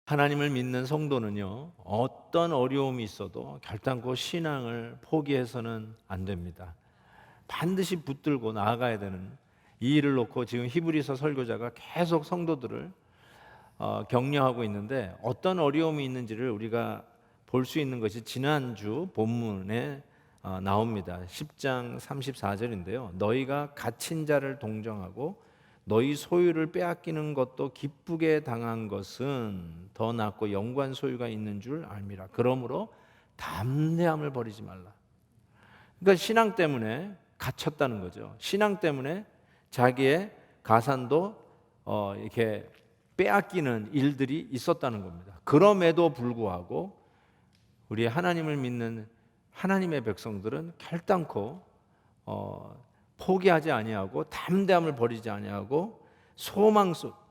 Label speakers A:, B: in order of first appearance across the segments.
A: 하나님을 믿는 성도는요, 어떤 어려움이 있어도 결단코 신앙을 포기해서는 안 됩니다. 반드시 붙들고 나아가야 되는 이 일을 놓고 지금 히브리서 설교자가 계속 성도들을 격려하고 있는데, 어떤 어려움이 있는지를 우리가 볼 수 있는 것이 지난주 본문에 나옵니다. 10장 34절인데요. 너희가 갇힌 자를 동정하고 너희 소유를 빼앗기는 것도 기쁘게 당한 것은 더 낫고 영구한 소유가 있는 줄 알미라. 그러므로 담대함을 버리지 말라. 그러니까 신앙 때문에 갇혔다는 거죠. 신앙 때문에 자기의 가산도 이렇게 빼앗기는 일들이 있었다는 겁니다. 그럼에도 불구하고 우리 하나님을 믿는 하나님의 백성들은 결단코 포기하지 아니하고 담대함을 버리지 아니하고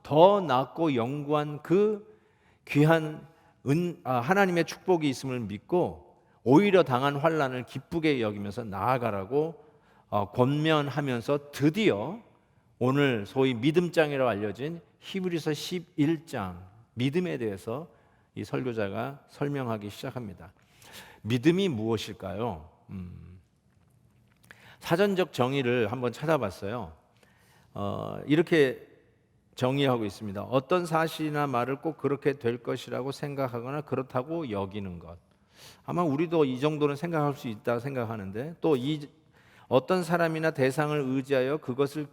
A: 더 낫고 영구한 그 귀한 하나님의 축복이 있음을 믿고 오히려 당한 환난을 기쁘게 여기면서 나아가라고 권면하면서 드디어 오늘 소위 믿음장이라고 알려진 히브리서 11장 믿음에 대해서 이 설교자가 설명하기 시작합니다. 믿음이 무엇일까요? 사전적 정의를 한번 찾아봤어요. 이렇게 정의하고 있습니다. 어떤 사실이나 말을 꼭 그렇게 될 것이라고 생각하거나 그렇다고 여기는 것. 아마 우리도 이 정도는 생각할 수 있다 생각하는데, 또 어떤 사람이나 대상을 의지하여 그것이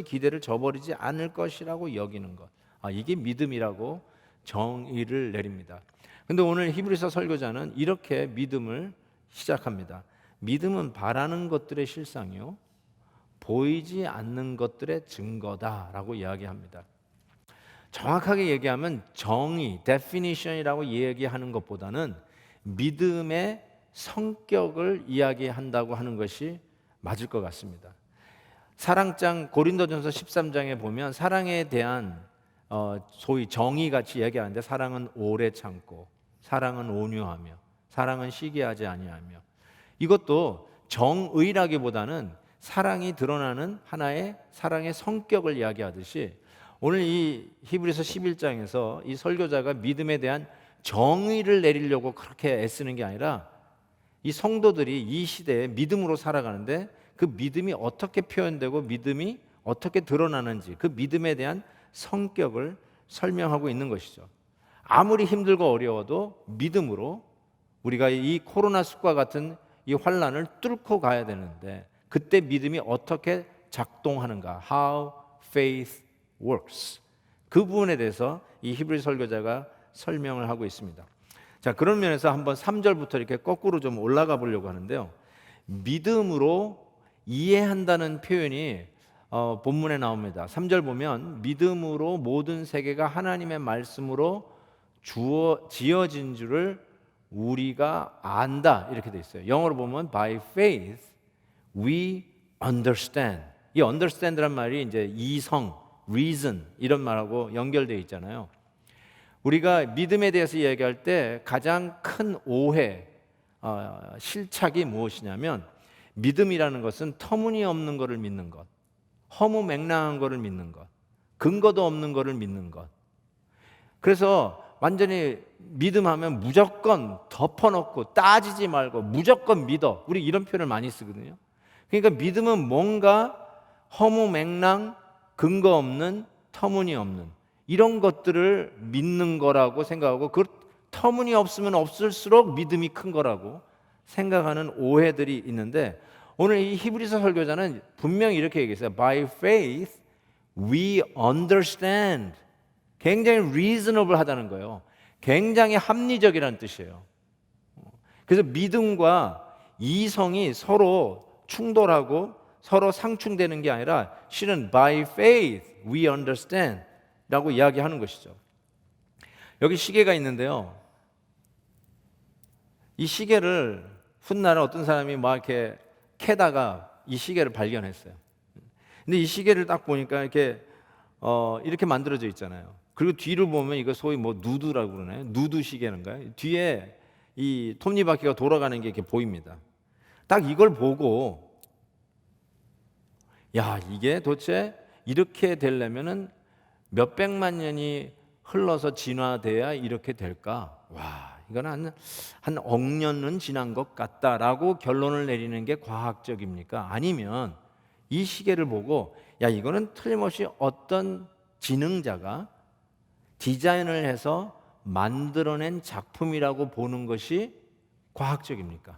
A: 기대를 저버리지 않을 것이라고 여기는 것. 이게 믿음이라고 정의를 내립니다. 근데 오늘 히브리서 설교자는 이렇게 믿음을 시작합니다. 믿음은 바라는 것들의 실상이요 보이지 않는 것들의 증거다라고 이야기합니다. 정확하게 얘기하면 정의, definition이라고 얘기하는 것보다는 믿음의 성격을 이야기한다고 하는 것이 맞을 것 같습니다. 사랑장 고린도전서 13장에 보면 사랑에 대한 소위 정의같이 얘기하는데, 사랑은 오래 참고, 사랑은 온유하며, 사랑은 시기하지 아니하며, 이것도 정의라기보다는 사랑이 드러나는 하나의 사랑의 성격을 이야기하듯이, 오늘 이 히브리서 11장에서 이 설교자가 믿음에 대한 정의를 내리려고 그렇게 애쓰는 게 아니라, 이 성도들이 이 시대에 믿음으로 살아가는데 그 믿음이 어떻게 표현되고 믿음이 어떻게 드러나는지, 그 믿음에 대한 성격을 설명하고 있는 것이죠. 아무리 힘들고 어려워도 믿음으로 우리가 이 코로나 숲과 같은 이 환난을 뚫고 가야 되는데, 그때 믿음이 어떻게 작동하는가, How faith works, 그 부분에 대해서 이 히브리 설교자가 설명을 하고 있습니다. 자, 그런 면에서 한번 3절부터 이렇게 거꾸로 좀 올라가 보려고 하는데요. 믿음으로 이해한다는 표현이 본문에 나옵니다. 3절 보면 믿음으로 모든 세계가 하나님의 말씀으로 지어진 줄을 우리가 안다, 이렇게 돼 있어요. 영어로 보면 by faith we understand. 이 understand란 말이 이제 이성, reason 이런 말하고 연결되어 있잖아요. 우리가 믿음에 대해서 이야기할 때 가장 큰 오해, 실착이 무엇이냐면, 믿음이라는 것은 터무니없는 것을 믿는 것, 허무맹랑한 것을 믿는 것, 근거도 없는 것을 믿는 것. 그래서 완전히 믿음하면 무조건 덮어놓고 따지지 말고 무조건 믿어, 우리 이런 표현을 많이 쓰거든요. 그러니까 믿음은 뭔가 허무맹랑, 근거 없는, 터무니없는 이런 것들을 믿는 거라고 생각하고, 그 터무니없으면 없을수록 믿음이 큰 거라고 생각하는 오해들이 있는데, 오늘 이 히브리서 설교자는 분명히 이렇게 얘기했어요. By faith we understand. 굉장히 reasonable 하다는 거예요. 굉장히 합리적이라는 뜻이에요. 그래서 믿음과 이성이 서로 충돌하고 서로 상충되는 게 아니라, 실은 by faith we understand 라고 이야기하는 것이죠. 여기 시계가 있는데요, 이 시계를 훗날 어떤 사람이 막 이렇게 캐다가 이 시계를 발견했어요. 근데 이 시계를 딱 보니까 이렇게 만들어져 있잖아요. 그리고 뒤를 보면 이거 소위 뭐 누드라고 그러나요? 누드 시계인가요? 뒤에 이 톱니바퀴가 돌아가는 게 이렇게 보입니다. 딱 이걸 보고, 야, 이게 도대체 이렇게 되려면은 몇 백만 년이 흘러서 진화돼야 이렇게 될까? 와, 이건 한 억 년은 지난 것 같다라고 결론을 내리는 게 과학적입니까? 아니면 이 시계를 보고 야, 이거는 틀림없이 어떤 지능자가 디자인을 해서 만들어낸 작품이라고 보는 것이 과학적입니까?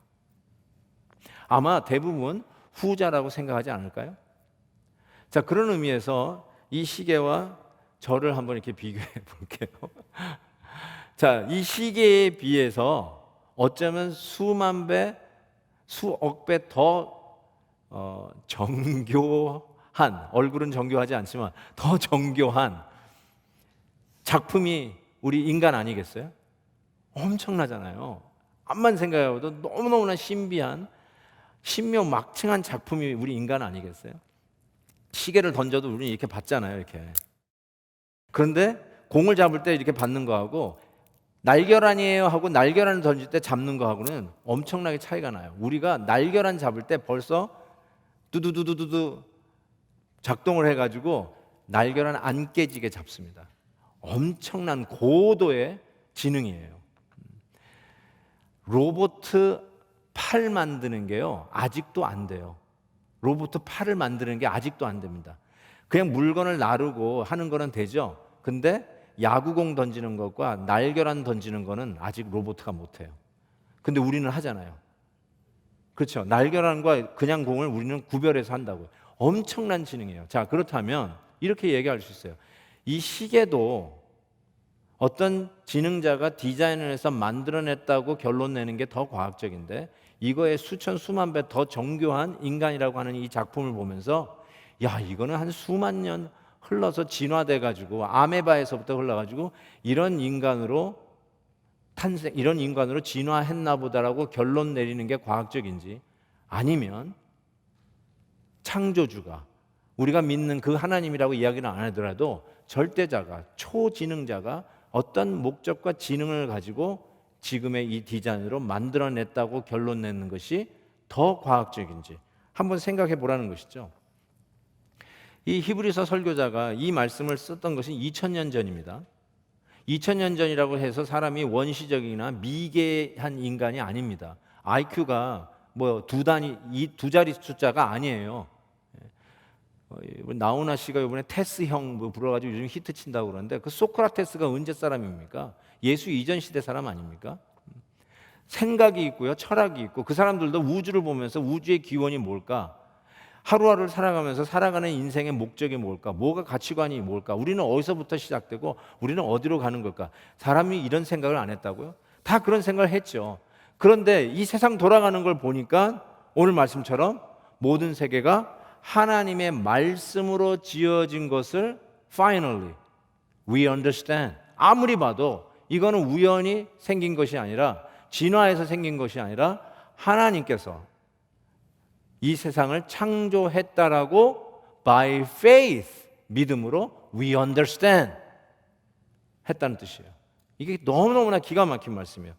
A: 아마 대부분 후자라고 생각하지 않을까요? 자, 그런 의미에서 이 시계와 저를 한번 이렇게 비교해 볼게요. 자, 이 시계에 비해서 어쩌면 수만 배, 수억 배 더 정교한, 얼굴은 정교하지 않지만 더 정교한 작품이 우리 인간 아니겠어요? 엄청나잖아요. 암만 생각해도 너무너무나 신비한 신묘막층한 작품이 우리 인간 아니겠어요? 시계를 던져도 우리는 이렇게 받잖아요, 이렇게. 그런데 공을 잡을 때 이렇게 받는 거하고 날결란이에요 하고 날결란을 던질 때 잡는 거하고는 엄청나게 차이가 나요. 우리가 날결란 잡을 때 벌써 두두두두두두 작동을 해가지고 날결란 안 깨지게 잡습니다. 엄청난 고도의 지능이에요. 로봇 팔 만드는 게요, 아직도 안 돼요. 로봇 팔을 만드는 게 아직도 안 됩니다. 그냥 물건을 나르고 하는 거는 되죠. 근데 야구공 던지는 것과 날결란 던지는 거는 아직 로봇가 못해요. 근데 우리는 하잖아요. 그렇죠. 날결란과 그냥 공을 우리는 구별해서 한다고요. 엄청난 지능이에요. 자, 그렇다면 이렇게 얘기할 수 있어요. 이 시계도 어떤 지능자가 디자인을 해서 만들어냈다고 결론 내는 게 더 과학적인데, 이거에 수천 수만 배 더 정교한 인간이라고 하는 이 작품을 보면서 야, 이거는 한 수만 년 흘러서 진화돼 가지고 아메바에서부터 흘러가지고 이런 인간으로 진화했나 보다라고 결론 내리는 게 과학적인지, 아니면 창조주가 우리가 믿는 그 하나님이라고 이야기는 안 하더라도 절대자가, 초지능자가 어떤 목적과 지능을 가지고 지금의 이 디자인으로 만들어냈다고 결론 내는 것이 더 과학적인지 한번 생각해 보라는 것이죠. 이 히브리서 설교자가 이 말씀을 썼던 것이 2000년 전입니다. 2000년 전이라고 해서 사람이 원시적이나 미개한 인간이 아닙니다. IQ가 뭐 두 자리 숫자가 아니에요. 나훈아 씨가 이번에 테스형 뭐 불러가지고 요즘 히트 친다고 그러는데, 그 소크라테스가 언제 사람입니까? 예수 이전 시대 사람 아닙니까? 생각이 있고요, 철학이 있고, 그 사람들도 우주를 보면서 우주의 기원이 뭘까? 하루하루를 살아가면서 살아가는 인생의 목적이 뭘까? 뭐가 가치관이 뭘까? 우리는 어디서부터 시작되고 우리는 어디로 가는 걸까? 사람이 이런 생각을 안 했다고요? 다 그런 생각을 했죠. 그런데 이 세상 돌아가는 걸 보니까 오늘 말씀처럼 모든 세계가 하나님의 말씀으로 지어진 것을 finally we understand. 아무리 봐도 이거는 우연히 생긴 것이 아니라, 진화해서 생긴 것이 아니라 하나님께서 이 세상을 창조했다라고 by faith, 믿음으로 we understand 했다는 뜻이에요. 이게 너무너무나 기가 막힌 말씀이에요.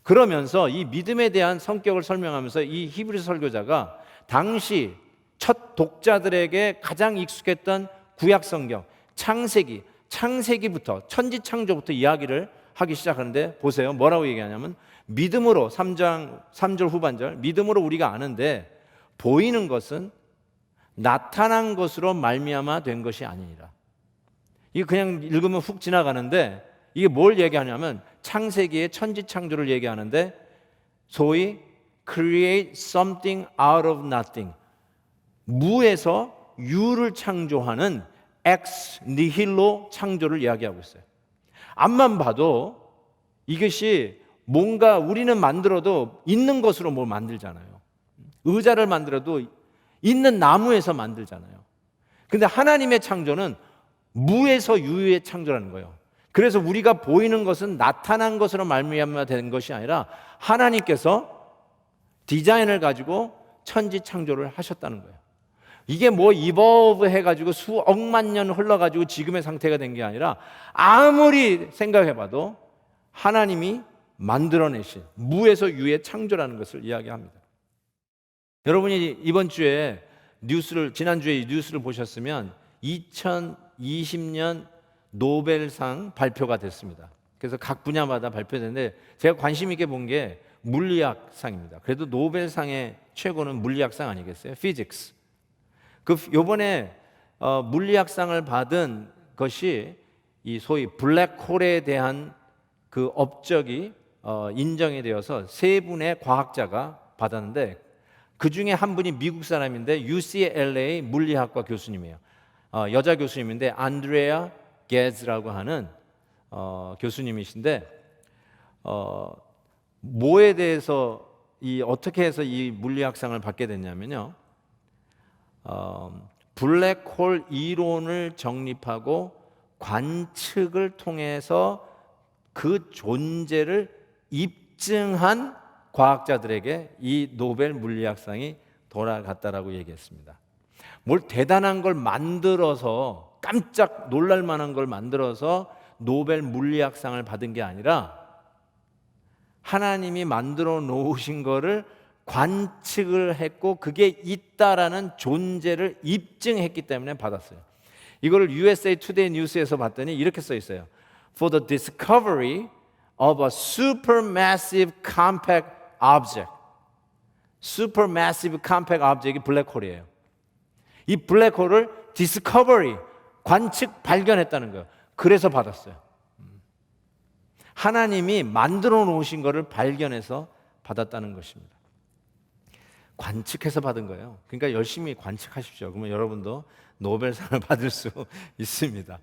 A: 그러면서 이 믿음에 대한 성격을 설명하면서 이 히브리 설교자가 당시 첫 독자들에게 가장 익숙했던 구약 성경 창세기부터, 천지창조부터 이야기를 하기 시작하는데, 보세요. 뭐라고 얘기하냐면 믿음으로, 3절 후반절, 믿음으로 우리가 아는데 보이는 것은 나타난 것으로 말미암아 된 것이 아니니라. 이게 그냥 읽으면 훅 지나가는데, 이게 뭘 얘기하냐면 창세기의 천지창조를 얘기하는데, 소위 create something out of nothing, 무에서 유를 창조하는 ex nihilo 창조를 이야기하고 있어요. 앞만 봐도 이것이 뭔가, 우리는 만들어도 있는 것으로 뭘 만들잖아요. 의자를 만들어도 있는 나무에서 만들잖아요. 근데 하나님의 창조는 무에서 유의 창조라는 거예요. 그래서 우리가 보이는 것은 나타난 것으로 말미암아 된 것이 아니라 하나님께서 디자인을 가지고 천지 창조를 하셨다는 거예요. 이게 뭐 이버브 해가지고 수억만 년 흘러가지고 지금의 상태가 된 게 아니라, 아무리 생각해봐도 하나님이 만들어내신 무에서 유의 창조라는 것을 이야기합니다. 여러분이 이번 주에 지난주에 뉴스를 보셨으면 2020년 노벨상 발표가 됐습니다. 그래서 각 분야마다 발표되는데 제가 관심 있게 본 게 물리학상입니다. 그래도 노벨상의 최고는 물리학상 아니겠어요? 피직스. 그 요번에 물리학상을 받은 것이 이 소위 블랙홀에 대한 그 업적이 인정이 되어서 세 분의 과학자가 받았는데 그 중에 한 분이 미국 사람인데 UCLA 물리학과 교수님이에요. 여자 교수님인데 안드레아 게즈라고 하는 교수님이신데 뭐에 대해서 어떻게 해서 이 물리학상을 받게 됐냐면요. 블랙홀 이론을 정립하고 관측을 통해서 그 존재를 입증한 과학자들에게 이 노벨 물리학상이 돌아갔다라고 얘기했습니다. 뭘 대단한 걸 만들어서 깜짝 놀랄 만한 걸 만들어서 노벨 물리학상을 받은 게 아니라 하나님이 만들어 놓으신 거를 관측을 했고 그게 있다라는 존재를 입증했기 때문에 받았어요. 이거를 USA Today 뉴스에서 봤더니 이렇게 써 있어요. For the discovery of a supermassive compact object. supermassive compact object이 블랙홀이에요. 이 블랙홀을 discovery, 관측, 발견했다는 거예요. 그래서 받았어요. 하나님이 만들어 놓으신 것을 발견해서 받았다는 것입니다. 관측해서 받은 거예요. 그러니까 열심히 관측하십시오. 그러면 여러분도 노벨상을 받을 수 있습니다.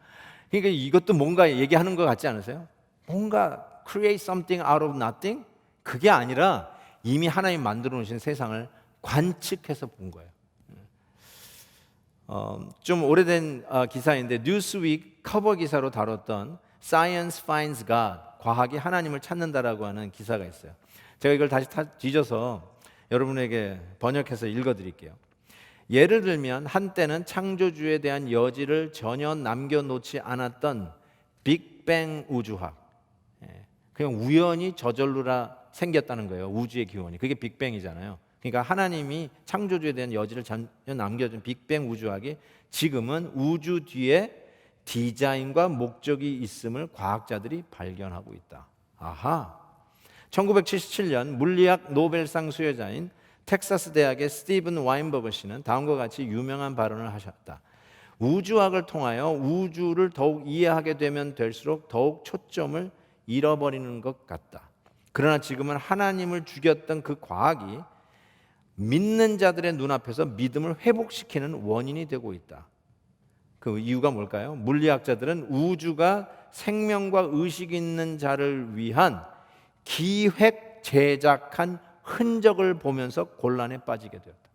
A: 그러니까 이것도 뭔가 얘기하는 것 같지 않으세요? 뭔가 create something out of nothing? 그게 아니라 이미 하나님 만들어 놓으신 세상을 관측해서 본 거예요. 좀 오래된 기사인데 뉴스윅 커버 기사로 다뤘던 Science finds God, 과학이 하나님을 찾는다라고 하는 기사가 있어요. 제가 이걸 다시 뒤져서 여러분에게 번역해서 읽어드릴게요. 예를 들면 한때는 창조주에 대한 여지를 전혀 남겨놓지 않았던 빅뱅 우주학, 그냥 우연히 저절로라 생겼다는 거예요. 우주의 기원이. 그게 빅뱅이잖아요. 그러니까 하나님이 창조주에 대한 여지를 전혀 남겨준 빅뱅 우주학이 지금은 우주 뒤에 디자인과 목적이 있음을 과학자들이 발견하고 있다. 아하. 1977년 물리학 노벨상 수여자인 텍사스 대학의 스티븐 와인버그 씨는 다음과 같이 유명한 발언을 하셨다. 우주학을 통하여 우주를 더욱 이해하게 되면 될수록 더욱 초점을 잃어버리는 것 같다. 그러나 지금은 하나님을 죽였던 그 과학이 믿는 자들의 눈앞에서 믿음을 회복시키는 원인이 되고 있다. 그 이유가 뭘까요? 물리학자들은 우주가 생명과 의식 있는 자를 위한 기획 제작한 흔적을 보면서 곤란에 빠지게 되었다.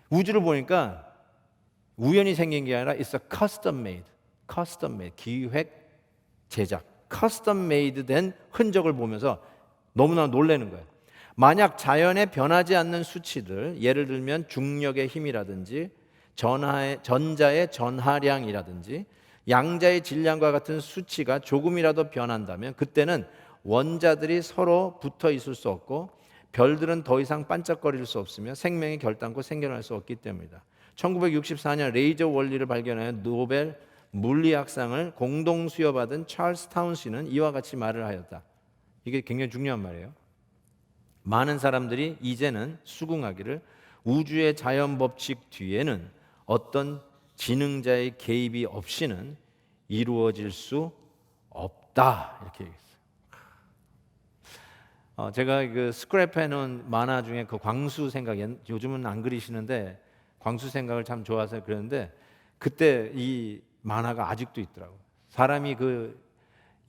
A: 우주를 보니까 우연히 생긴 게 아니라 it's a custom made, 기획 제작, custom made 된 흔적을 보면서 너무나 놀라는 거예요. 만약 자연에 변하지 않는 수치들, 예를 들면 중력의 힘이라든지 전자의 전하량이라든지 양자의 질량과 같은 수치가 조금이라도 변한다면 그때는 원자들이 서로 붙어 있을 수 없고 별들은 더 이상 반짝거릴 수 없으며 생명이 결단코 생겨날 수 없기 때문이다. 1964년 레이저 원리를 발견하여 노벨 물리학상을 공동 수여받은 찰스 타운시는 이와 같이 말을 하였다. 이게 굉장히 중요한 말이에요. 많은 사람들이 이제는 수긍하기를 우주의 자연 법칙 뒤에는 어떤 지능자의 개입이 없이는 이루어질 수 없다. 이렇게 얘기했어요. 제가 그 스크랩해 놓은 만화 중에 그 광수 생각, 요즘은 안 그리시는데 광수 생각을 참 좋아해서 그랬는데 그때 이 만화가 아직도 있더라고요. 사람이 그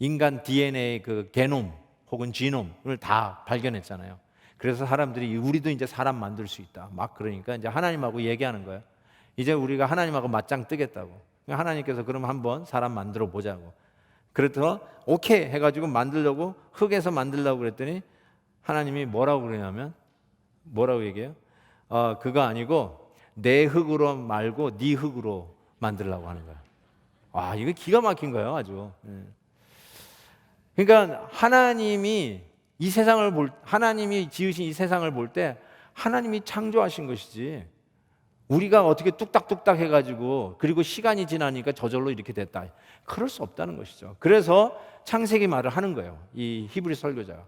A: 인간 DNA 그 게놈 혹은 지놈을 다 발견했잖아요. 그래서 사람들이 우리도 이제 사람 만들 수 있다. 막 그러니까 이제 하나님하고 얘기하는 거예요. 이제 우리가 하나님하고 맞짱 뜨겠다고. 하나님께서 그럼 한번 사람 만들어 보자고. 그래서 오케이 해가지고 만들려고 흙에서 만들려고 그랬더니 하나님이 뭐라고 그러냐면 뭐라고 얘기해요? 그거 아니고 내 흙으로 말고 네 흙으로 만들려고 하는 거야. 와, 이거 기가 막힌 거예요, 아주. 그러니까 하나님이 지으신 이 세상을 볼 때 하나님이 창조하신 것이지 우리가 어떻게 뚝딱뚝딱 해가지고 그리고 시간이 지나니까 저절로 이렇게 됐다. 그럴 수 없다는 것이죠. 그래서 창세기 말을 하는 거예요. 이 히브리 설교자가.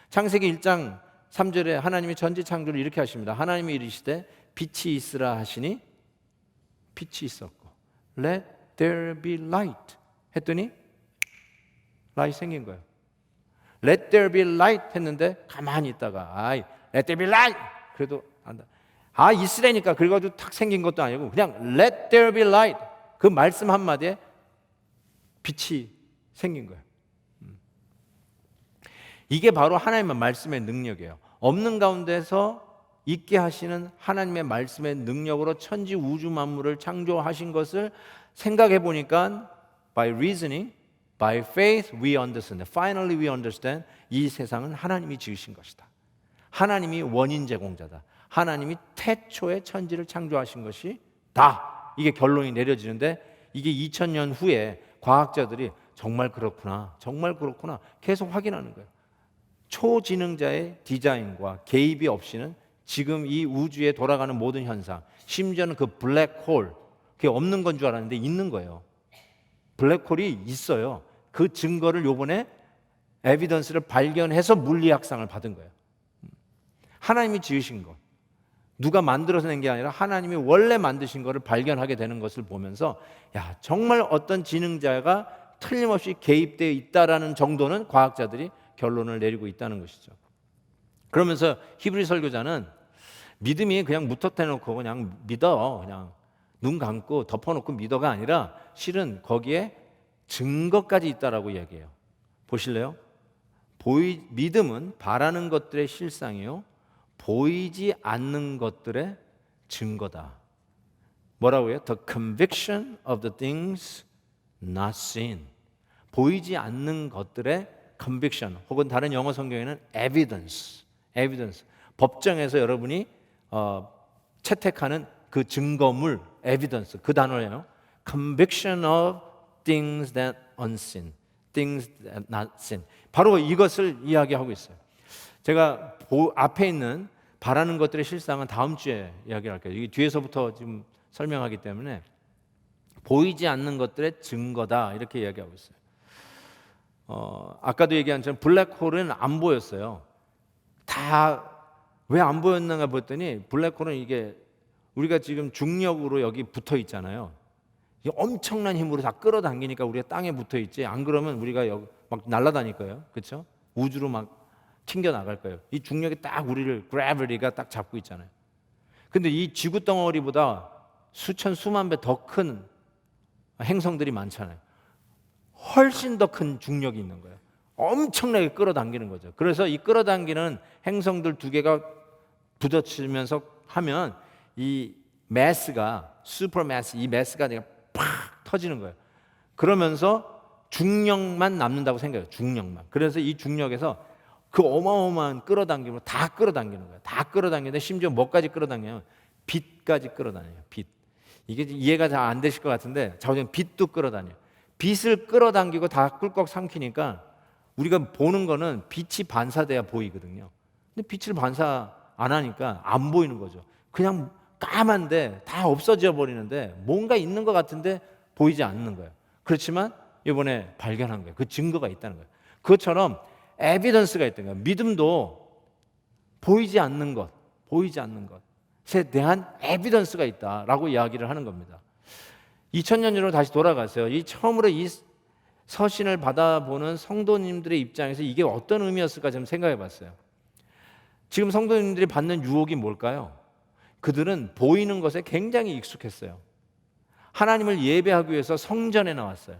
A: 창세기 1장 3절에 하나님이 전지 창조를 이렇게 하십니다. 하나님이 이르시되 빛이 있으라 하시니 빛이 있었고 Let there be light 했더니 light 생긴 거예요. Let there be light 했는데 가만히 있다가 Let there be light 그래도 안다. 있으라니까 그래가지고 탁 생긴 것도 아니고 그냥 Let there be light 그 말씀 한마디에 빛이 생긴 거예요. 이게 바로 하나님의 말씀의 능력이에요. 없는 가운데서 있게 하시는 하나님의 말씀의 능력으로 천지 우주 만물을 창조하신 것을 생각해 보니까 by reasoning, by faith we understand. Finally we understand. 이 세상은 하나님이 지으신 것이다. 하나님이 원인 제공자다. 하나님이 태초에 천지를 창조하신 것이 다. 이게 결론이 내려지는데 이게 2000년 후에 과학자들이 정말 그렇구나, 정말 그렇구나 계속 확인하는 거예요. 초지능자의 디자인과 개입이 없이는 지금 이 우주에 돌아가는 모든 현상, 심지어는 그 블랙홀, 그게 없는 건 줄 알았는데 있는 거예요. 블랙홀이 있어요. 그 증거를 요번에 에비던스를 발견해서 물리학상을 받은 거예요. 하나님이 지으신 것, 누가 만들어서 낸 게 아니라 하나님이 원래 만드신 것을 발견하게 되는 것을 보면서 야, 정말 어떤 지능자가 틀림없이 개입되어 있다라는 정도는 과학자들이 결론을 내리고 있다는 것이죠. 그러면서 히브리 설교자는 믿음이 그냥 무턱대놓고 그냥 믿어, 그냥 눈 감고 덮어놓고 믿어가 아니라 실은 거기에 증거까지 있다라고 얘기해요. 보실래요? 믿음은 바라는 것들의 실상이요 보이지 않는 것들의 증거다. 뭐라고요? The conviction of the things not seen. 보이지 않는 것들의 conviction 혹은 다른 영어 성경에는 evidence. 법정에서 여러분이 채택하는 그 증거물 evidence 그 단어예요. conviction of things that unseen. things that not seen. 바로 이것을 이야기하고 있어요. 제가 앞에 있는 바라는 것들의 실상은 다음 주에 이야기를 할게요. 이게 뒤에서부터 지금 설명하기 때문에 보이지 않는 것들의 증거다 이렇게 이야기하고 있어요. 아까도 얘기한 것처럼 블랙홀은 안 보였어요. 다 왜 안 보였는가 봤더니 블랙홀은 이게 우리가 지금 중력으로 여기 붙어 있잖아요. 이게 엄청난 힘으로 다 끌어당기니까 우리가 땅에 붙어 있지. 안 그러면 우리가 여기 막 날아다닐 거예요. 그렇죠? 우주로 막 튕겨 나갈 거예요. 이 중력이 딱 우리를 gravity가 딱 잡고 있잖아요. 근데 이 지구 덩어리보다 수천 수만 배 더 큰 행성들이 많잖아요. 훨씬 더 큰 중력이 있는 거예요. 엄청나게 끌어당기는 거죠. 그래서 이 끌어당기는 행성들 두 개가 부딪히면서 하면 이 매스가 슈퍼매스 이 매스가 내가 팍 터지는 거예요. 그러면서 중력만 남는다고 생각해요. 중력만. 그래서 이 중력에서 그 어마어마한 끌어당김으로 다 끌어당기는 거예요. 다 끌어당기는데 심지어 뭐까지 끌어당겨요? 빛까지 끌어다녀요. 빛. 이게 이해가 잘 안 되실 것 같은데 자우정 빛도 끌어다녀요. 빛을 끌어당기고 다 꿀꺽 삼키니까 우리가 보는 거는 빛이 반사돼야 보이거든요. 근데 빛을 반사 안 하니까 안 보이는 거죠. 그냥 까만데 다 없어져 버리는데 뭔가 있는 것 같은데 보이지 않는 거예요. 그렇지만 이번에 발견한 거예요. 그 증거가 있다는 거예요. 그것처럼 에비던스가 있다는 거예요. 믿음도 보이지 않는 것에 대한 에비던스가 있다라고 이야기를 하는 겁니다. 2000년 전으로 다시 돌아가세요. 이 처음으로 이 서신을 받아보는 성도님들의 입장에서 이게 어떤 의미였을까 좀 생각해 봤어요. 지금 성도님들이 받는 유혹이 뭘까요? 그들은 보이는 것에 굉장히 익숙했어요. 하나님을 예배하기 위해서 성전에 나왔어요.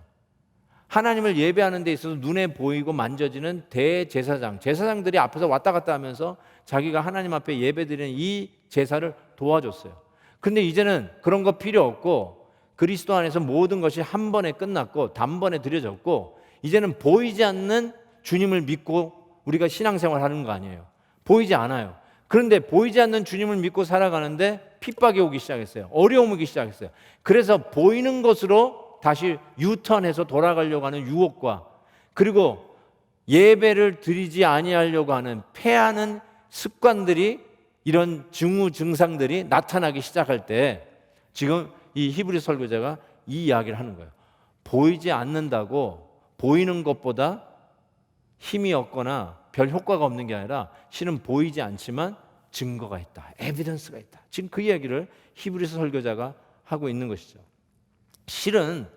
A: 하나님을 예배하는 데 있어서 눈에 보이고 만져지는 대제사장, 제사장들이 앞에서 왔다 갔다 하면서 자기가 하나님 앞에 예배드리는 이 제사를 도와줬어요. 근데 이제는 그런 거 필요 없고 그리스도 안에서 모든 것이 한 번에 끝났고 단번에 드려졌고 이제는 보이지 않는 주님을 믿고 우리가 신앙생활 하는 거 아니에요. 보이지 않아요. 그런데 보이지 않는 주님을 믿고 살아가는데 핍박이 오기 시작했어요. 어려움이 오기 시작했어요. 그래서 보이는 것으로 다시 유턴해서 돌아가려고 하는 유혹과 그리고 예배를 드리지 아니하려고 하는 패하는 습관들이 이런 증상들이 나타나기 시작할 때 지금 이 히브리 설교자가 이 이야기를 하는 거예요. 보이지 않는다고 보이는 것보다 힘이 없거나 별 효과가 없는 게 아니라 실은 보이지 않지만 증거가 있다. 에비던스가 있다. 지금 그 이야기를 히브리서 설교자가 하고 있는 것이죠. 실은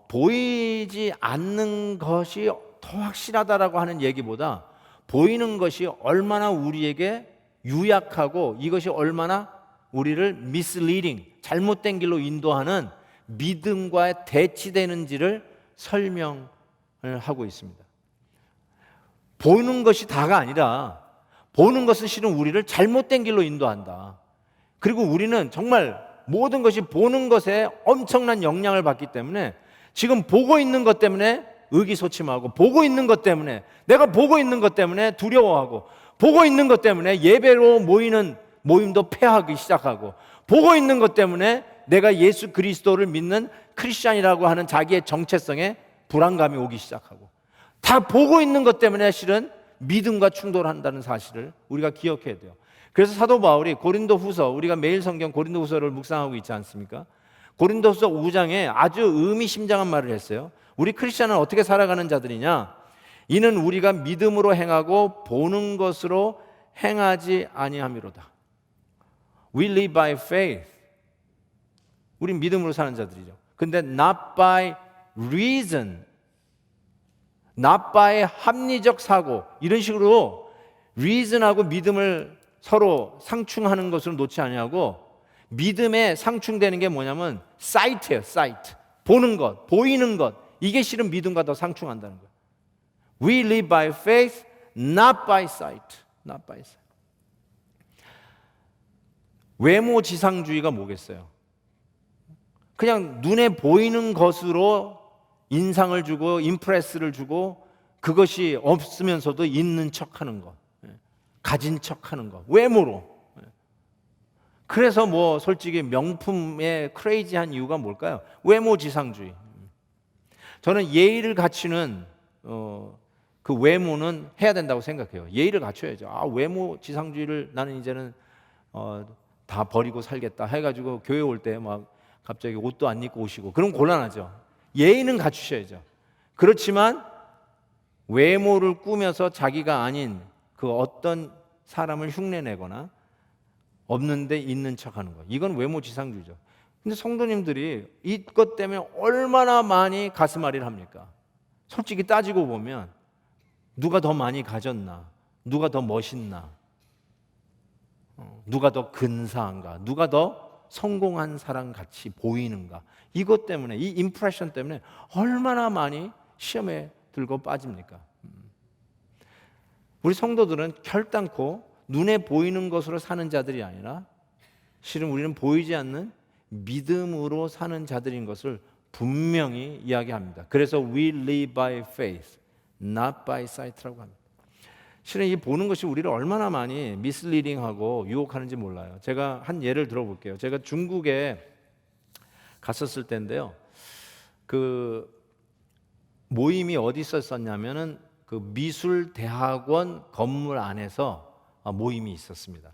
A: 보이지 않는 것이 더 확실하다라고 하는 얘기보다 보이는 것이 얼마나 우리에게 유약하고 이것이 얼마나 우리를 misleading, 잘못된 길로 인도하는 믿음과 대치되는지를 설명을 하고 있습니다. 보이는 것이 다가 아니라 보는 것은 실은 우리를 잘못된 길로 인도한다. 그리고 우리는 정말 모든 것이 보는 것에 엄청난 영향을 받기 때문에 지금 보고 있는 것 때문에 의기소침하고 보고 있는 것 때문에 내가 보고 있는 것 때문에 두려워하고 보고 있는 것 때문에 예배로 모이는 모임도 폐하기 시작하고 보고 있는 것 때문에 내가 예수 그리스도를 믿는 크리스찬이라고 하는 자기의 정체성에 불안감이 오기 시작하고 다 보고 있는 것 때문에 실은 믿음과 충돌한다는 사실을 우리가 기억해야 돼요. 그래서 사도 바울이 고린도후서, 우리가 매일 성경 고린도후서를 묵상하고 있지 않습니까? 고린도후서 5장에 아주 의미심장한 말을 했어요. 우리 크리스찬은 어떻게 살아가는 자들이냐? 이는 우리가 믿음으로 행하고 보는 것으로 행하지 아니함이로다. We live by faith. 우린 믿음으로 사는 자들이죠. 근데 not by reason, not by 합리적 사고, 이런 식으로 reason하고 믿음을 서로 상충하는 것으로 놓지 아니하고 믿음에 상충되는 게 뭐냐면 sight예요. sight. 보는 것, 보이는 것. 이게 실은 믿음과 더 상충한다는 거예요. We live by faith, not by sight. Not by sight. 외모 지상주의가 뭐겠어요? 그냥 눈에 보이는 것으로 인상을 주고 임프레스를 주고 그것이 없으면서도 있는 척하는 것, 가진 척하는 것, 외모로. 그래서 뭐 솔직히 명품에 크레이지한 이유가 뭘까요? 외모 지상주의. 저는 예의를 갖추는 그 외모는 해야 된다고 생각해요. 예의를 갖춰야죠. 외모 지상주의를 나는 이제는 다 버리고 살겠다 해가지고 교회 올 때 막 갑자기 옷도 안 입고 오시고 그럼 곤란하죠. 예의는 갖추셔야죠. 그렇지만 외모를 꾸며서 자기가 아닌 그 어떤 사람을 흉내내거나 없는데 있는 척하는 거, 이건 외모 지상주의죠. 근데 성도님들이 이것 때문에 얼마나 많이 가슴앓이를 합니까? 솔직히 따지고 보면 누가 더 많이 가졌나, 누가 더 멋있나, 누가 더 근사한가, 누가 더 성공한 사람 같이 보이는가, 이것 때문에, 이 임프레션 때문에 얼마나 많이 시험에 들고 빠집니까? 우리 성도들은 결단코 눈에 보이는 것으로 사는 자들이 아니라 실은 우리는 보이지 않는 믿음으로 사는 자들인 것을 분명히 이야기합니다. 그래서 we live by faith, not by sight라고 합니다. 실은 이 보는 것이 우리를 얼마나 많이 미스리딩하고 유혹하는지 몰라요. 제가 한 예를 들어볼게요. 제가 중국에 갔었을 때인데요. 그 모임이 어디 있었냐면은 그 미술대학원 건물 안에서 모임이 있었습니다.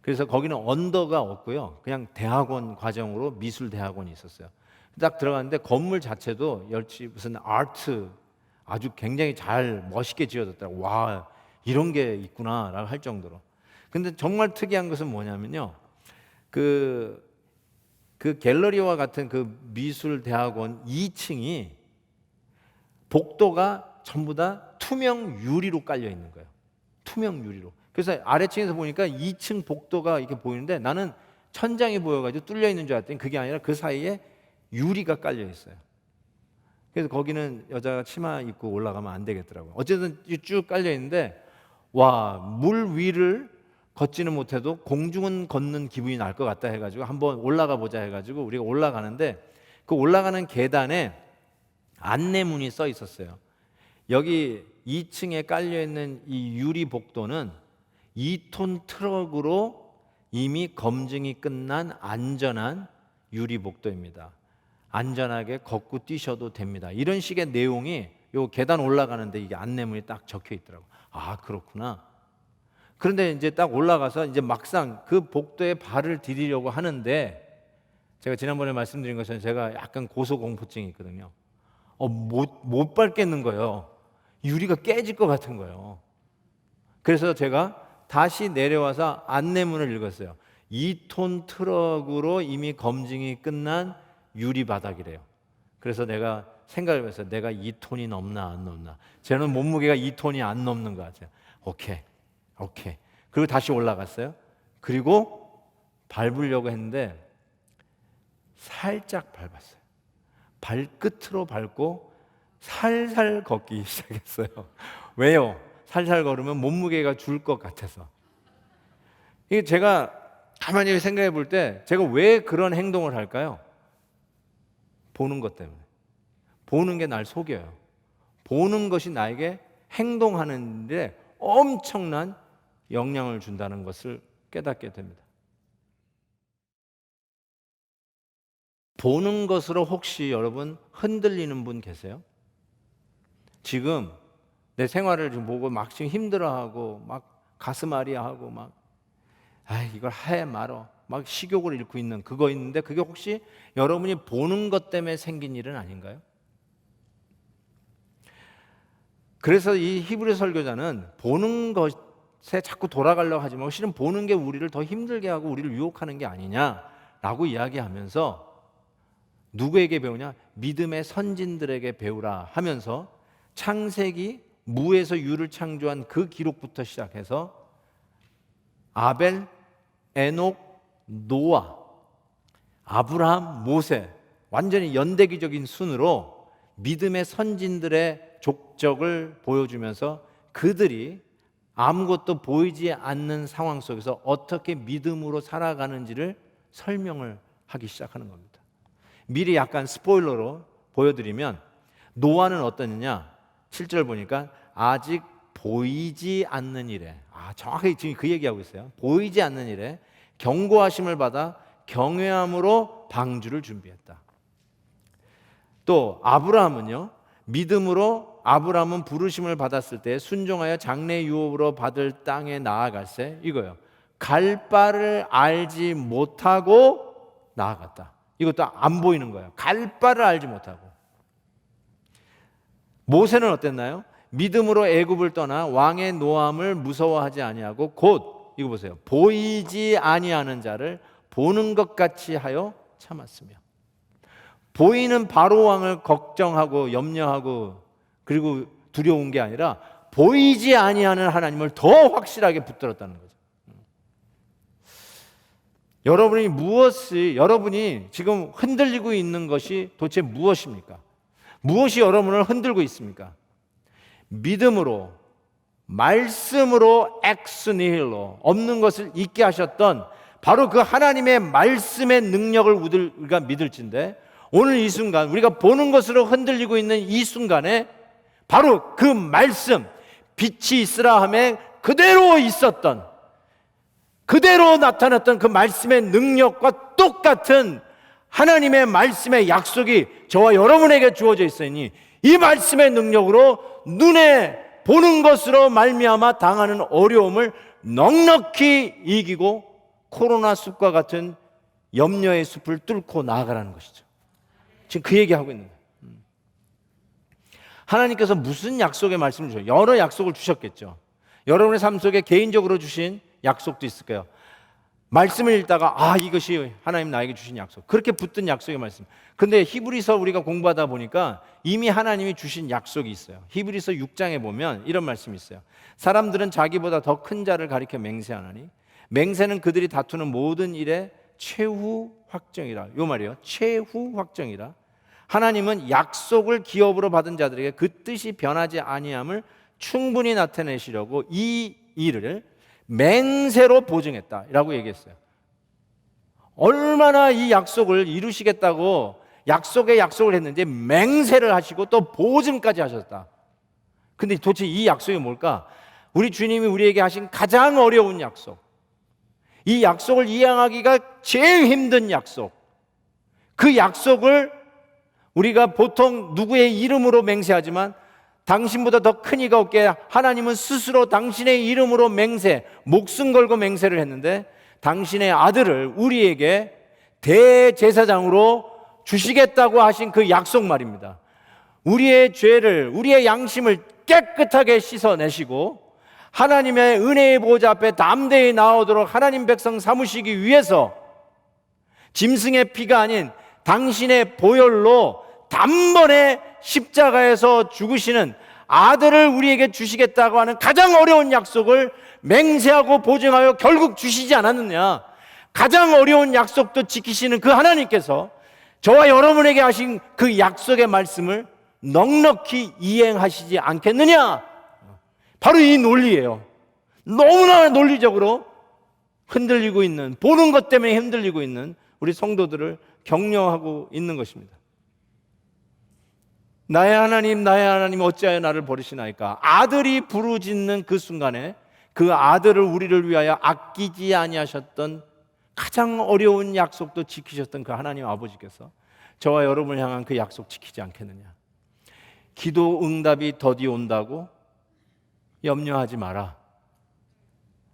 A: 그래서 거기는 언더가 없고요. 그냥 대학원 과정으로 미술대학원이 있었어요. 딱 들어갔는데 건물 자체도 무슨 아트 아주 굉장히 잘 멋있게 지어졌더라고요. 와, 이런 게 있구나라고 할 정도로. 근데 정말 특이한 것은 뭐냐면요. 그 갤러리와 같은 그 미술대학원 2층이 복도가 전부 다 투명 유리로 깔려 있는 거예요. 투명 유리로. 그래서 아래층에서 보니까 2층 복도가 이렇게 보이는데 나는 천장이 보여가지고 뚫려 있는 줄 알았더니 그게 아니라 그 사이에 유리가 깔려 있어요. 그래서 거기는 여자가 치마 입고 올라가면 안 되겠더라고요. 어쨌든 쭉 깔려 있는데 와, 물 위를 걷지는 못해도 공중은 걷는 기분이 날 것 같다 해가지고 한번 올라가 보자 해가지고 우리가 올라가는데 그 올라가는 계단에 안내문이 써 있었어요. 여기 2층에 깔려있는 이 유리 복도는 2톤 트럭으로 이미 검증이 끝난 안전한 유리 복도입니다. 안전하게 걷고 뛰셔도 됩니다. 이런 식의 내용이 요 계단 올라가는데 이게 안내문이 딱 적혀 있더라고요. 아, 그렇구나. 그런데 이제 딱 올라가서 이제 막상 그 복도에 발을 디디려고 하는데, 제가 지난번에 말씀드린 것처럼 제가 약간 고소공포증이 있거든요. 못 밟겠는 거예요. 유리가 깨질 것 같은 거예요. 그래서 제가 다시 내려와서 안내문을 읽었어요. 2톤 트럭으로 이미 검증이 끝난 유리 바닥이래요. 그래서 내가 생각을 했어요. 내가 2톤이 넘나 안 넘나. 저는 몸무게가 2톤이 안 넘는 것 같아요. 오케이. 그리고 다시 올라갔어요. 그리고 밟으려고 했는데 살짝 밟았어요. 발끝으로 밟고 살살 걷기 시작했어요. 왜요? 살살 걸으면 몸무게가 줄 것 같아서. 이게 제가 가만히 생각해 볼 때 제가 왜 그런 행동을 할까요? 보는 것 때문에. 보는 게 날 속여요. 보는 것이 나에게 행동하는 데 엄청난 영향을 준다는 것을 깨닫게 됩니다. 보는 것으로 혹시 여러분 흔들리는 분 계세요? 지금 내 생활을 좀 보고 막 지금 힘들어하고 막 가슴앓이하고 막 이걸 해 말어 막 식욕을 잃고 있는 그거 있는데, 그게 혹시 여러분이 보는 것 때문에 생긴 일은 아닌가요? 그래서 이 히브리 설교자는 보는 것에 자꾸 돌아가려고 하지 말고 실은 보는 게 우리를 더 힘들게 하고 우리를 유혹하는 게 아니냐라고 이야기하면서, 누구에게 배우냐? 믿음의 선진들에게 배우라 하면서 창세기 무에서 유를 창조한 그 기록부터 시작해서 아벨, 에녹, 노아, 아브라함, 모세, 완전히 연대기적인 순으로 믿음의 선진들의 족적을 보여주면서 그들이 아무것도 보이지 않는 상황 속에서 어떻게 믿음으로 살아가는지를 설명을 하기 시작하는 겁니다. 미리 약간 스포일러로 보여드리면, 노아는 어떠느냐? 7절 보니까 아직 보이지 않는 일에, 정확하게 지금 그 얘기하고 있어요. 보이지 않는 일에 경고하심을 받아 경외함으로 방주를 준비했다. 또 아브라함은요, 믿음으로 아브라함은 부르심을 받았을 때 순종하여 장래 유업으로 받을 땅에 나아갈세, 이거요. 갈 바를 알지 못하고 나아갔다. 이것도 안 보이는 거예요. 갈 바를 알지 못하고. 모세는 어땠나요? 믿음으로 애굽을 떠나 왕의 노함을 무서워하지 아니하고 곧, 이거 보세요, 보이지 아니하는 자를 보는 것 같이 하여 참았으며. 보이는 바로 왕을 걱정하고 염려하고 그리고 두려운 게 아니라 보이지 아니하는 하나님을 더 확실하게 붙들었다는 거죠. 여러분이 지금 흔들리고 있는 것이 도대체 무엇입니까? 무엇이 여러분을 흔들고 있습니까? 믿음으로, 말씀으로, 엑스니힐로, 없는 것을 있게 하셨던 바로 그 하나님의 말씀의 능력을 우리가 믿을진데, 오늘 이 순간 우리가 보는 것으로 흔들리고 있는 이 순간에 바로 그 말씀, 빛이 있으라 하매 그대로 있었던, 그대로 나타났던 그 말씀의 능력과 똑같은 하나님의 말씀의 약속이 저와 여러분에게 주어져 있으니, 이 말씀의 능력으로 눈에 보는 것으로 말미암아 당하는 어려움을 넉넉히 이기고 코로나 숲과 같은 염려의 숲을 뚫고 나아가라는 것이죠. 지금 그 얘기하고 있는 거예요. 하나님께서 무슨 약속의 말씀을 주셔요? 여러 약속을 주셨겠죠. 여러분의 삶 속에 개인적으로 주신 약속도 있을 거예요. 말씀을 읽다가 이것이 하나님 나에게 주신 약속, 그렇게 붙든 약속의 말씀. 근데 히브리서 우리가 공부하다 보니까 이미 하나님이 주신 약속이 있어요. 히브리서 6장에 보면 이런 말씀이 있어요. 사람들은 자기보다 더 큰 자를 가리켜 맹세하나니 맹세는 그들이 다투는 모든 일의 최후 확정이라. 요 말이에요. 최후 확정이라. 하나님은 약속을 기업으로 받은 자들에게 그 뜻이 변하지 아니함을 충분히 나타내시려고 이 일을 맹세로 보증했다라고 얘기했어요. 얼마나 이 약속을 이루시겠다고 약속에 약속을 했는지 맹세를 하시고 또 보증까지 하셨다. 근데 도대체 이 약속이 뭘까? 우리 주님이 우리에게 하신 가장 어려운 약속, 이 약속을 이행하기가 제일 힘든 약속, 그 약속을 우리가 보통 누구의 이름으로 맹세하지만 당신보다 더 큰 이가 없게 하나님은 스스로 당신의 이름으로 맹세, 목숨 걸고 맹세를 했는데 당신의 아들을 우리에게 대제사장으로 주시겠다고 하신 그 약속 말입니다. 우리의 죄를, 우리의 양심을 깨끗하게 씻어내시고 하나님의 은혜의 보좌 앞에 담대히 나오도록 하나님 백성 삼으시기 위해서 짐승의 피가 아닌 당신의 보혈로 단번에 십자가에서 죽으시는 아들을 우리에게 주시겠다고 하는 가장 어려운 약속을 맹세하고 보증하여 결국 주시지 않았느냐. 가장 어려운 약속도 지키시는 그 하나님께서 저와 여러분에게 하신 그 약속의 말씀을 넉넉히 이행하시지 않겠느냐. 바로 이 논리예요. 너무나 논리적으로 흔들리고 있는, 보는 것 때문에 흔들리고 있는 우리 성도들을 격려하고 있는 것입니다. 나의 하나님 어찌하여 나를 버리시나이까. 아들이 부르짖는 그 순간에 그 아들을 우리를 위하여 아끼지 아니하셨던, 가장 어려운 약속도 지키셨던 그 하나님 아버지께서 저와 여러분을 향한 그 약속 지키지 않겠느냐. 기도 응답이 더디 온다고 염려하지 마라.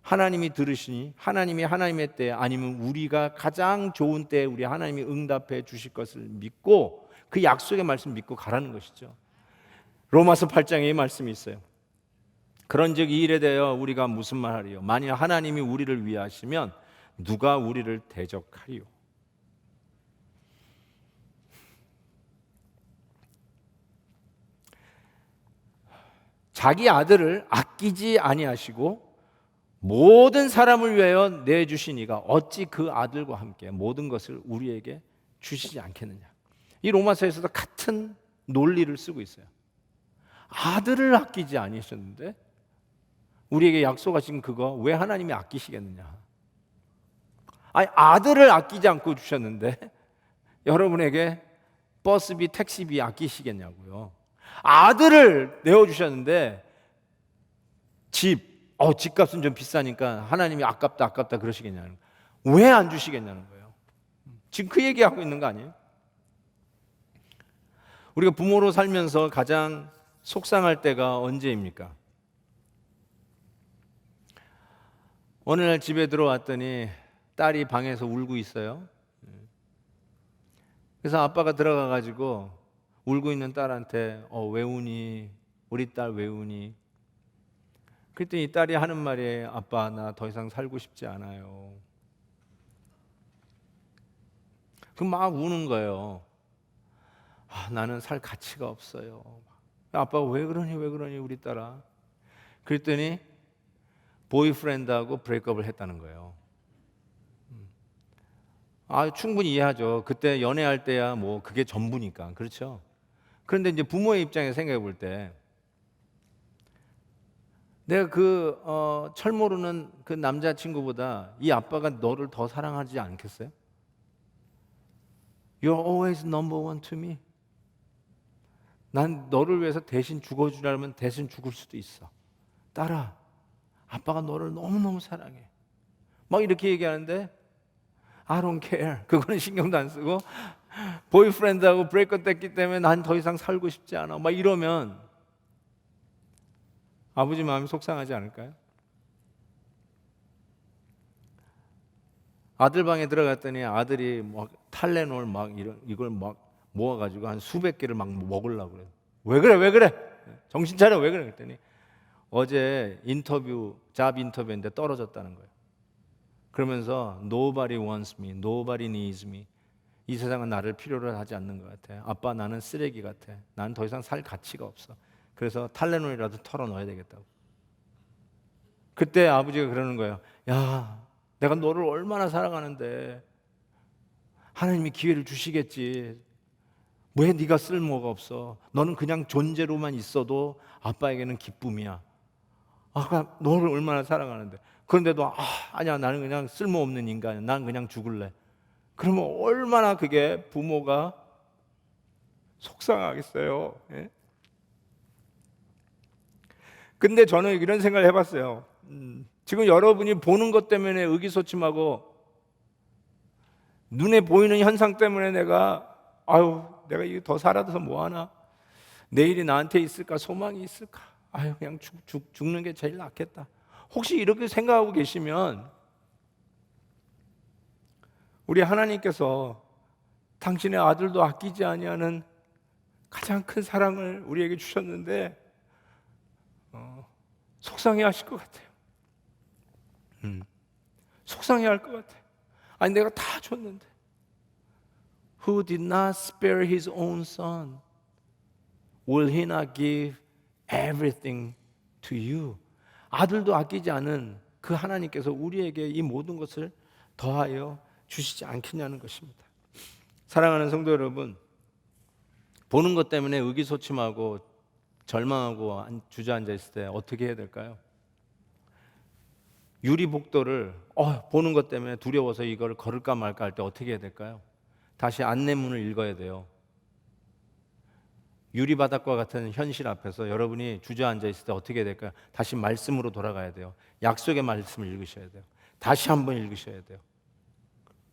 A: 하나님이 들으시니 하나님이 하나님의 때, 아니면 우리가 가장 좋은 때에 우리 하나님이 응답해 주실 것을 믿고 그 약속의 말씀 믿고 가라는 것이죠. 로마서 8장에 이 말씀이 있어요. 그런즉 이 일에 대하여 우리가 무슨 말하리요? 만일 하나님이 우리를 위하시면 누가 우리를 대적하리요? 자기 아들을 아끼지 아니하시고 모든 사람을 위하여 내주신 이가 어찌 그 아들과 함께 모든 것을 우리에게 주시지 않겠느냐. 이 로마서에서도 같은 논리를 쓰고 있어요. 아들을 아끼지 아니하셨는데 우리에게 약속하신 그거 왜 하나님이 아끼시겠느냐. 아니, 아들을 아끼지 않고 주셨는데 여러분에게 버스비, 택시비 아끼시겠냐고요. 아들을 내어주셨는데 집값은 좀 비싸니까 하나님이 아깝다 그러시겠냐는 거예요. 왜 안 주시겠냐는 거예요. 지금 그 얘기하고 있는 거 아니에요? 우리가 부모로 살면서 가장 속상할 때가 언제입니까? 어느 날 집에 들어왔더니 딸이 방에서 울고 있어요. 그래서 아빠가 들어가 가지고 울고 있는 딸한테 왜 우니? 우리 딸 왜 우니? 그랬더니 딸이 하는 말이 아빠 나 더 이상 살고 싶지 않아요. 그 막 우는 거예요. 나는 살 가치가 없어요. 아빠가 왜 그러니 우리 딸아. 그랬더니 보이프렌드하고 브레이크업을 했다는 거예요. 충분히 이해하죠. 그때 연애할 때야 뭐 그게 전부니까. 그렇죠? 그런데 이제 부모의 입장에 생각해 볼 때 내가 철 모르는 그 남자친구보다 이 아빠가 너를 더 사랑하지 않겠어요? You're always number one to me. 난 너를 위해서 대신 죽어주려면 대신 죽을 수도 있어. 딸아, 아빠가 너를 너무너무 사랑해. 막 이렇게 얘기하는데 I don't care. 그거는 신경도 안 쓰고 보이프렌드하고 브레이크업 됐기 때문에 난 더 이상 살고 싶지 않아. 막 이러면 아버지 마음이 속상하지 않을까요? 아들 방에 들어갔더니 아들이 막 탈레놀 이걸 막 모아가지고 한 수백 개를 막 먹으려고 그래요. 왜 그래? 정신 차려, 왜 그래? 그랬더니 어제 잡 인터뷰인데 떨어졌다는 거예요. 그러면서 Nobody wants me, nobody needs me. 이 세상은 나를 필요로 하지 않는 것 같아. 아빠 나는 쓰레기 같아. 나는 더 이상 살 가치가 없어. 그래서 탈레놀이라도 털어넣어야 되겠다고. 그때 아버지가 그러는 거예요. 야, 내가 너를 얼마나 사랑하는데 하나님이 기회를 주시겠지. 왜 네가 쓸모가 없어? 너는 그냥 존재로만 있어도 아빠에게는 기쁨이야. 아까 너를 얼마나 사랑하는데. 그런데도 아니야, 나는 그냥 쓸모없는 인간이야. 난 그냥 죽을래. 그러면 얼마나 그게 부모가 속상하겠어요. 예? 근데 저는 이런 생각을 해봤어요. 지금 여러분이 보는 것 때문에 의기소침하고 눈에 보이는 현상 때문에 내가 이거 더 살아서 뭐하나? 내일이 나한테 있을까? 소망이 있을까? 아유, 그냥 죽는 게 제일 낫겠다. 혹시 이렇게 생각하고 계시면 우리 하나님께서 당신의 아들도 아끼지 아니하는 가장 큰 사랑을 우리에게 주셨는데 속상해하실 것 같아요. 속상해할 것 같아요. 아니, 내가 다 줬는데. Who did not spare his own son? Will he not give everything to you? 아들도 아끼지 않은 그 하나님께서 우리에게 이 모든 것을 더하여 주시지 않겠냐는 것입니다. 사랑하는 성도 여러분, 보는 것 때문에 의기소침하고 절망하고 주저앉아 있을 때 어떻게 해야 될까요? 유리복도를 보는 것 때문에 두려워서 이걸 걸을까 말까 할 때 어떻게 해야 될까요? 다시 안내문을 읽어야 돼요. 유리바닥과 같은 현실 앞에서 여러분이 주저앉아 있을 때 어떻게 해야 될까요? 다시 말씀으로 돌아가야 돼요. 약속의 말씀을 읽으셔야 돼요. 다시 한번 읽으셔야 돼요.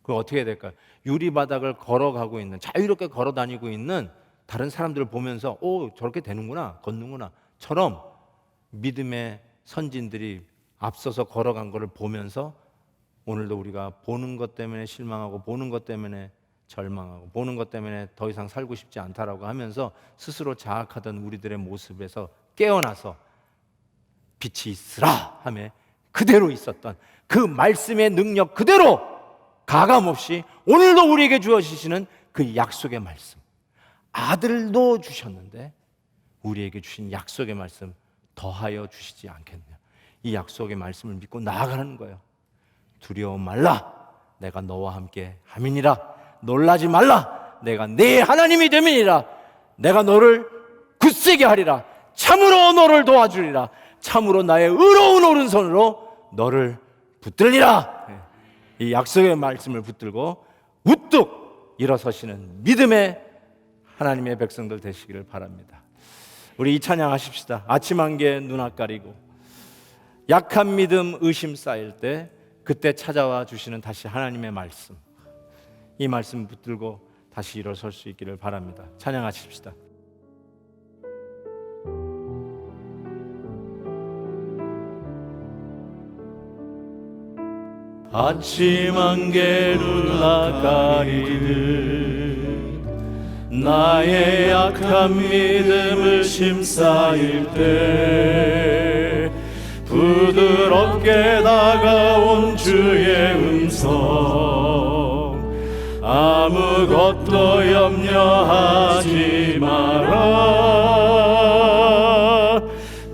A: 그럼 어떻게 해야 될까요? 유리바닥을 걸어가고 있는, 자유롭게 걸어 다니고 있는 다른 사람들을 보면서 저렇게 되는구나, 걷는구나 처럼 믿음의 선진들이 앞서서 걸어간 것을 보면서 오늘도 우리가 보는 것 때문에 실망하고 보는 것 때문에 절망하고 보는 것 때문에 더 이상 살고 싶지 않다라고 하면서 스스로 자학하던 우리들의 모습에서 깨어나서 빛이 있으라 하며 그대로 있었던 그 말씀의 능력 그대로 가감없이 오늘도 우리에게 주어지시는 그 약속의 말씀, 아들도 주셨는데 우리에게 주신 약속의 말씀 더하여 주시지 않겠냐. 이 약속의 말씀을 믿고 나아가는 거예요. 두려워 말라, 내가 너와 함께 함이니라. 놀라지 말라, 내가 네 하나님이 됨이니라. 내가 너를 굳세게 하리라. 참으로 너를 도와주리라. 참으로 나의 의로운 오른손으로 너를 붙들리라. 이 약속의 말씀을 붙들고 우뚝 일어서시는 믿음의 하나님의 백성들 되시기를 바랍니다. 우리 이 찬양 하십시다. 아침 안개 눈앞 가리고 약한 믿음 의심 쌓일 때 그때 찾아와 주시는 다시 하나님의 말씀, 이 말씀 붙들고 다시 일어설 수 있기를 바랍니다. 찬양하십시다.
B: 아침 안개 눈앞 가리듯 나의 약한 믿음을 심쌓일 때 부드럽게 다가온 주의 음성, 아무것도 염려하지 마라.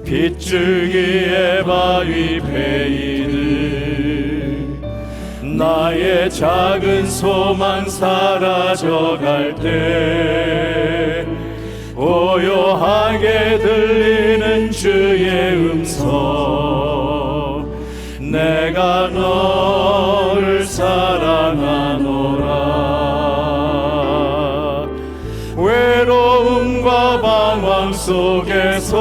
B: 빗줄기의 바위 베이듯 나의 작은 소망 사라져갈 때 오요하게 들리는 주의 음성, 내가 너를 사랑하노라. 외로움과 방황 속에서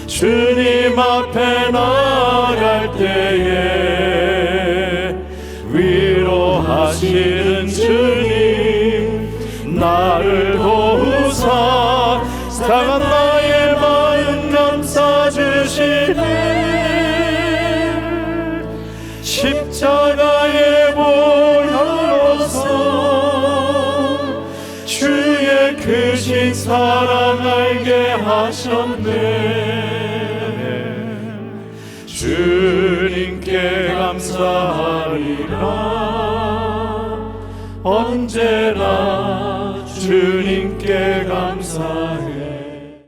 B: 주님 앞에 나아갈 때에 위로하시는 주님, 나를 도우사 상한 나의 마음 감싸주시네. 십자가의 보혈로서 주의 크신 사랑 알게 하셨네. 주님께 감사하리라. 언제나 주님께 감사하리라.